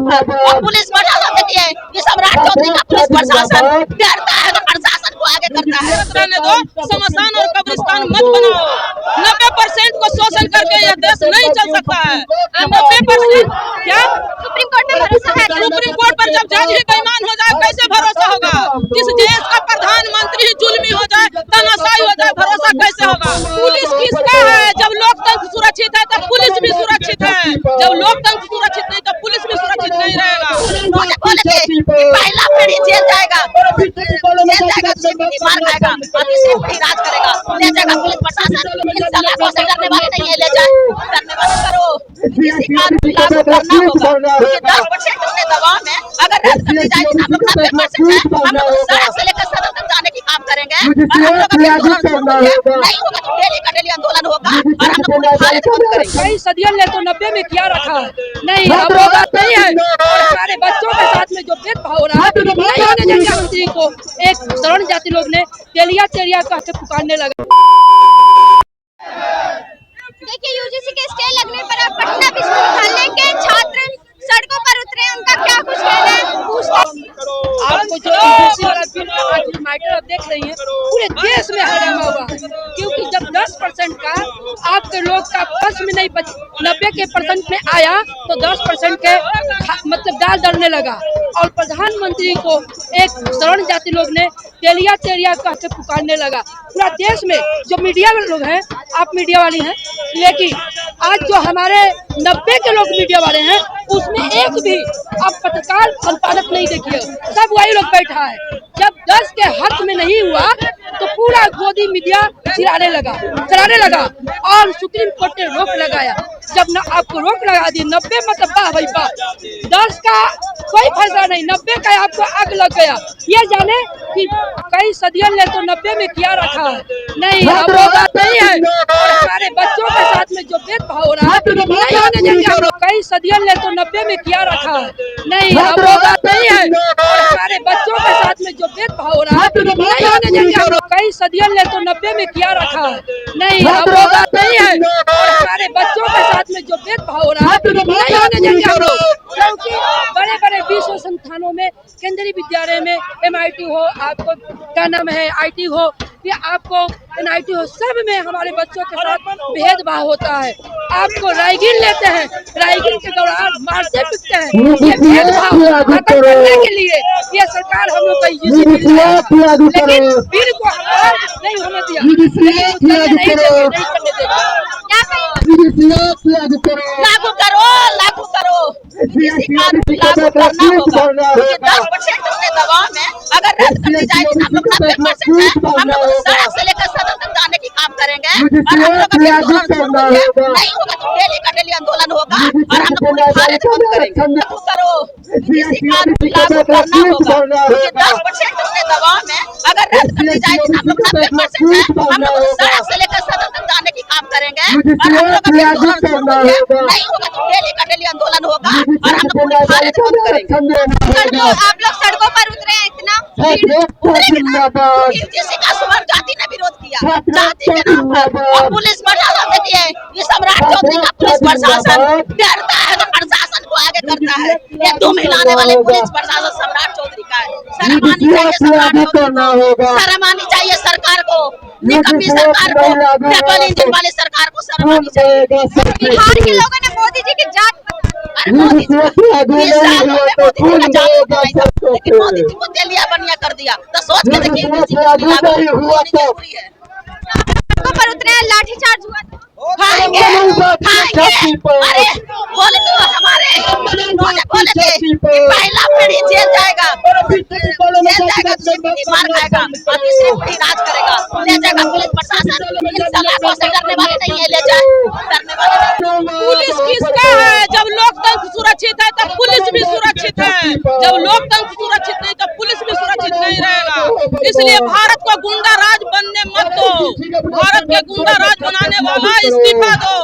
और पुलिस प्रशासन देखिए, ये सम्राट चौधरी का पुलिस प्रशासन डरता है तो प्रशासन को आगे करता है। रहने दो, शमशान और कब्रिस्तान मत बनाओ। 90% को शोषण करके यह देश नहीं चल सकता है। 90% क्या सुप्रीम कोर्ट में भरोसा है? सुप्रीम कोर्ट पर जब जज ही बेईमान हो जाए कैसे भरोसा होगा? जिस देश का प्रधानमंत्री ही जुल्मी हो जाए, तानाशाही हो जाए, भरोसा कैसे होगा? पुलिस किसका है? जब लोकतंत्र सुरक्षित है तब पुलिस भी सुरक्षित है। जब लोकतंत्र सुरक्षित नहीं तो पुलिस भी सुरक्षित नहीं रहेगा। मुझे बोले थे कि पहला पीढ़ी जेल जाएगा, मार खाएगा, तीसरी पीढ़ी राज करेगा, ले जाएगा पुलिस प्रशासन। इन सलाखों से डरने वाले नहीं है, ले जाए, डरने वाले करो। किसी कानून लागू करना होगा। 10% अपने दबाव में अगर रद्द कर दी जाएगी, हम लोग 90% है, हम लोग सड़क से लेकर सदन तक जाने की काम करेंगे। और हम लोग नहीं होगा तो डेली का डेली आंदोलन होगा और हम लोग भारत बंद करेंगे। कई सदियों ने तो 90 में क्या रखा है? नहीं, अब वो बात नहीं है। और हमारे बच्चों के साथ में जो भेदभाव हो रहा है, नहीं होने देंगे। मंत्री को एक शरण जाति लोग ने तेलिया तेलिया कहते पुकारने लगा। देखिए, यूजीसी के स्टे लगने पर अब पटना विश्वविद्यालय के छात्र सड़कों पर उतरे, उनका क्या कुछ कहना है? आपको जो यूजीसी वाला बिल का आज मैटर आप देख रही हैं, पूरे देश में हंगामा हुआ है। क्योंकि जब 10% का आपके लोग का बस में नहीं 90% में आया तो 10% के मतलब दाल डलने लगा। और प्रधानमंत्री को एक शरण जाति लोग ने तेलिया तेलिया कहते पुकारने लगा। पूरा देश में जो मीडिया वाले लोग हैं, आप मीडिया वाली हैं, लेकिन आज जो हमारे 90 के लोग मीडिया वाले हैं, उसमें एक भी अब पत्रकार संपादक नहीं देखिए, सब वही लोग बैठा है। जब 10 के हक में नहीं हुआ तो पूरा गोदी मीडिया चलाने लगा और सुप्रीम कोर्ट ने रोक लगाया। जब न आपको रोक लगा दी, 90 मतलब वाह भाई वाह, 10 का कोई फैसला नहीं, 90 का आपको आग लग गया। ये जाने कि कई सदियों ने तो 90 में क्या रखा है? नहीं, अब वो बात नहीं है। और हमारे बच्चों के साथ में जो भेदभाव हो रहा है, नहीं होने देंगे। कई सदियों ने तो 90 में क्या रखा है? नहीं, अब वो बात नहीं है। और हमारे बच्चों के साथ में जो भेदभाव हो रहा है, नहीं होने देंगे। कई सदियों ने तो 90 में क्या रखा है? नहीं, अब वो बात नहीं है। और हमारे बच्चों के साथ में जो भेदभाव हो रहा है, नहीं होने देंगे। क्योंकि बड़े बड़े विश्व संस्थानों में, केंद्रीय विद्यालय में, MIT हो, आपको क्या नाम है, IT हो या आपको NIT हो, सब में हमारे बच्चों के साथ भेदभाव होता है। आपको रायगिर लेते हैं, रायगिर के दौरान मारते पीटते हैं। ये भेदभाव खत्म करने के लिए ये सरकार हम लोग का यूजीसी बिल लाया, लेकिन बिल को नहीं होने दिया, नहीं करने देगा। लागू करो, किसी कानून लागू करना होगा। 10% अपने दबाव में अगर रद्द कर दी जाएगी, हम लोग 90% है, हम लोग सड़क से लेकर सदन तक जाने की काम करेंगे। और हम लोग नहीं होगा तो डेली का डेली आंदोलन होगा और हम लोग भारत बंद करेंगे। लागू करो, किसी कानून लागू करना होगा। 10% अपने दबाव में अगर रद्द कर दी जाएगी, हम लोग 90% है, हम लोग सड़क से लेकर सदन तक जाने की काम करेंगे। और हम लोग नहीं होगा तो डेली का डेली आंदोलन होगा और हम लोग भारत बंद करेंगे। आप लोग सड़कों पर उतरे हैं, इतना यूजीसी का सुमन जाति ने विरोध किया, जाति के नाम पर। और पुलिस प्रशासन देखिए, ये सम्राट चौधरी का पुलिस प्रशासन डरता है तो प्रशासन को आगे करता है। ये दुम हिलाने वाले पुलिस प्रशासन सम्राट चौधरी का है। शर्म आनी चाहिए सम्राट चौधरी को, शर्म आनी चाहिए सरकार को, निकम्मी सरकार को, डबल इंजन वाले सरकार को शर्म आनी चाहिए। बिहार के लोगों ने मोदी जी की जात मोदी जी को तेलिया बनिया कर दिया, तो सोच के देखिए जरूरी है। पर उतरे हैं, लाठीचार्ज हुआ। खाएंगे। अरे बोले तो हमारे बोले थे कि पहला पीढ़ी जेल जाएगा, दूसरी पीढ़ी मार खाएगा, तीसरी पीढ़ी राज करेगा, ले जाएगा पुलिस प्रशासन। इन सलाखों से डरने वाले नहीं है, ले जाए, डरने वाले। पुलिस किसका है? जब लोकतंत्र सुरक्षित है तब पुलिस भी सुरक्षित है। जब लोकतंत्र सुरक्षित नहीं तो पुलिस भी सुरक्षित नहीं रहेगा। इसलिए भारत को गुंडा राज बनने मत दो। भारत के गुंडा राज बनाने वाला इस्तीफा दो।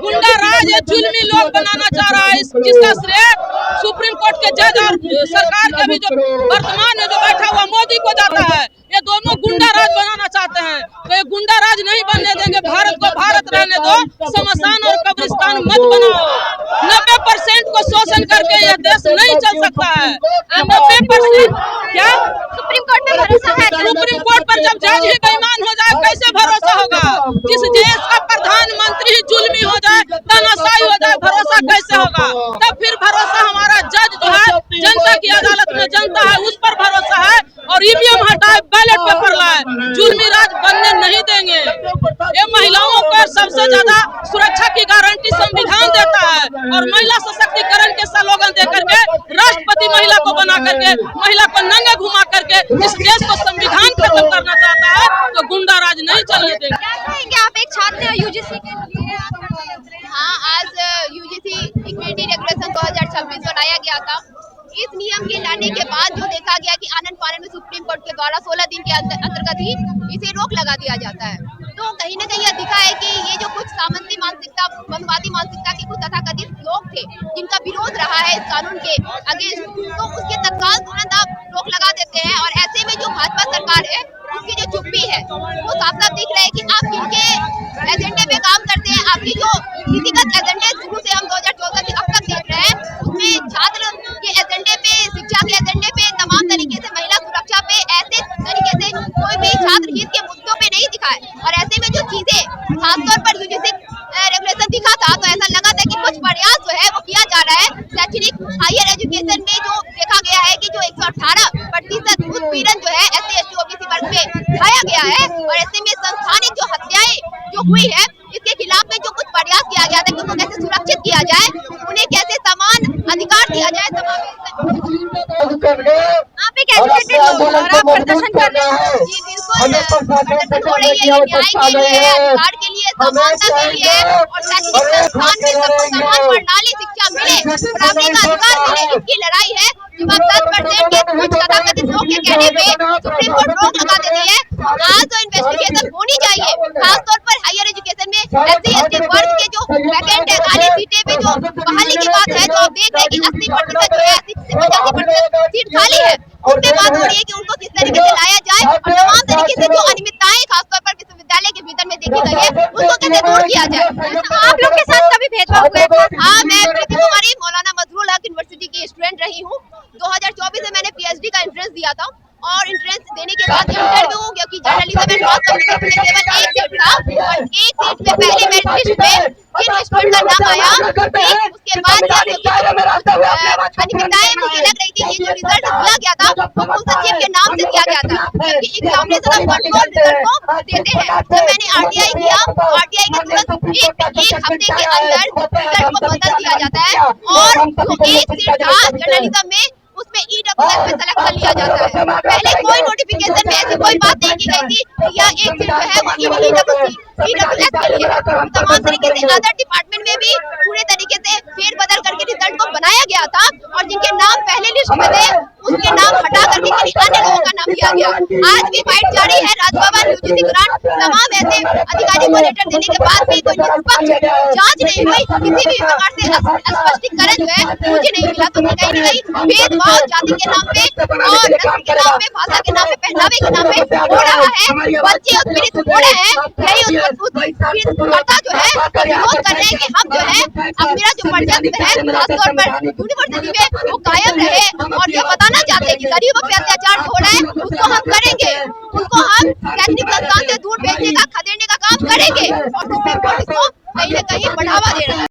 गुंडा राज ये जुल्मी लोग बनाना चाह रहा है, जिसका श्रेय सुप्रीम कोर्ट के जज और सरकार के भी जो वर्तमान में जो बैठा हुआ मोदी को जाता है। ये दोनों गुंडा राज बनाना चाहते हैं। तो ये गुंडा राज नहीं बनने देंगे, भारत को भारत रहने दो, शमशान और कब्रिस्तान मत बनाओ। 90% को शोषण करके यह देश नहीं चल सकता है। 90% क्या सुप्रीम कोर्ट में भरोसा है? सुप्रीम कोर्ट पर जब जज ही बेईमान हो जाए कैसे भरोसा होगा? जिस देश का प्रधानमंत्री ही जुल्मी हो जाए, तानाशाही हो जाए, भरोसा कैसे होगा? तब फिर भरोसा हमारा जज जो है जनता की अदालत में जनता है उस पर भरोसा है, और ईवीएम हटाए बैलेट पेपर लाए, जुल्मी राज बनने नहीं देंगे। ये महिलाओं को सबसे ज्यादा सुरक्षा की गारंटी संविधान देता है, और महिला सशक्तिकरण के स्लोगन दे करके राष्ट्रपति महिला को बना करके महिला को नंगे घुमा करके इस देश को संविधान खत्म करना चाहता है। तो गुंडा राज नहीं चलने देंगे। क्या कहेंगे आप, एक छात्र यूजीसी के लिए? हाँ, आज यूजीसी इक्विटी रेगुलेशन 2026 बनाया गया था। इस नियम के लाने के बाद जो देखा गया कि आनन फानन में सुप्रीम कोर्ट के द्वारा 16 दिन के अंतर्गत ही इसे रोक लगा दिया जाता है। तो कहीं न कहीं यह दिखा है कि ये जो कुछ सामंती मानसिकता, मनवादी मानसिकता के कुछ तथाकथित लोग थे जिनका विरोध रहा है इस कानून के अगेंस्ट, तो उसके तत्काल तुरंत आप रोक लगा देते हैं। और ऐसे में जो भाजपा सरकार है उसकी जो चुप्पी है वो साफ साफ दिख रहा है कि आप किनके एजेंडे पे काम करते हैं। आपकी जो नीतिगत एजेंडे शुरू से हम 2014 से अब तक देख रहे हैं, उसमें छात्र के एजेंडे पे, शिक्षा के एजेंडे पे, तमाम तरीके से महिला सुरक्षा पे, ऐसे तरीके से कोई भी छात्र हित के मुद्दों पे नहीं दिखा है। और ऐसे में जो चीजें खासतौर पर यूजीसी रेगुलेशन दिखा था, तो ऐसा लगा था कि कुछ प्रयास जो है वो किया जा रहा है। शैक्षणिक हायर एजुकेशन में जो देखा गया है कि जो 118% उत्पीड़न जो है SC ST OBC वर्ग में ढाया गया है, और ऐसे में संस्थानिक जो हत्याएं जो हुई है इसके खिलाफ में जो कुछ प्रयास किया गया था कि उनको कैसे सुरक्षित किया जाए, उन्हें कैसे समान अधिकार दिया जाए। आप एक एजुकेटेड लोग और आप प्रदर्शन कर रहे हैं। जी बिल्कुल, प्रदर्शन हो रही है, ये न्याय के लिए है, अधिकार के लिए, समानता के लिए, और शैक्षणिक संस्थान में सबको समान प्रणाली शिक्षा मिले, पढ़ाने का अधिकार मिले, इसकी लड़ाई है। जब आप 10% के कुछ तथाकथित लोग के कहने पे सुप्रीम कोर्ट रोक लगा देती है, आज तो इन्वेस्टिगेशन होनी चाहिए, खासतौर पर हायर एजुकेशन में SC ST वर्ग के जो वैकेंट है, खाली सीटें पे जो बहाली की बात है, जो आप देख रहे हैं कि 80% जो है 80 से 85% सीट खाली है, उन पे बात हो रही है कि उनको किस तरीके से लाया जाए, और तमाम तरीके से जो अनियमितताएं खासतौर पर विश्वविद्यालय के भीतर में देखी गई है उसको कैसे दूर किया जाए। आप लोग के साथ कभी भेदभाव हुआ था? हाँ, मैं प्रीति कुमारी मौलाना मजरूल हक यूनिवर्सिटी की स्टूडेंट रही हूँ। 2024 में मैंने PhD का एंट्रेंस दिया था, और एंट्रेंस देने के बाद इंटरव्यू हो गया कि जर्नलिज्म में मास कम्युनिकेशन में केवल एक सीट था, और एक सीट में पहले मेरिट लिस्ट में जिन स्टूडेंट का नाम आया, उसके बाद अनियमितताएं मुझे लग रही थी। ये जो रिजल्ट दिया गया था वो कुल सचिव के नाम से दिया गया था, क्योंकि एग्जामिनेशन ऑफ कंट्रोल रिजल्ट को देते हैं। जब मैंने RTI किया, RTI के तुरंत एक हफ्ते के अंदर रिजल्ट को बदल दिया जाता है, और जो एक सीट था जर्नलिज्म में उसमें EWS में सेलेक्ट कर लिया जाता है। पहले कोई नोटिफिकेशन में ऐसी कोई बात नहीं की गई थी कि यह एक सीट जो है वो EWS के लिए है। तमाम तरीके से अदर डिपार्टमेंट में भी पूरे तरीके से फेरबदल करके रिजल्ट को बनाया गया था, और जिनके नाम पहले लिस्ट में थे उसके नाम हटा करके किसी अन्य लोगों का नाम लिया गया। आज भी फाइट जारी है राजभवन, यूजीसी ग्रांट, तमाम ऐसे अधिकारी को लेटर देने के बाद भी कोई निष्पक्ष जांच नहीं हुई, किसी भी प्रकार से स्पष्टीकरण जो है मुझे नहीं मिला। तो कहीं न कहीं भेदभाव जाति के नाम पे और नस्ल के नाम पे, भाषा के नाम पे, पहनावे के नाम पे हो रहा है। बच्चे उत्पीड़ित हो रहे हैं, यही उत्पीड़ितकर्ता जो है विरोध कर रहे हैं कि हम जो है अब मेरा जो वर्चस्व है खासतौर पर यूनिवर्सिटी में वो कायम रहे, और ये बताना चाहते हैं कि गरीबों पे अत्याचार हो रहा है उसको हम करेंगे, उनको हम शैक्षणिक संस्थान से दूर भेजने का, खदेड़ने का काम करेंगे, और सुप्रीम कोर्ट इसको कहीं न कहीं बढ़ावा दे रहा है।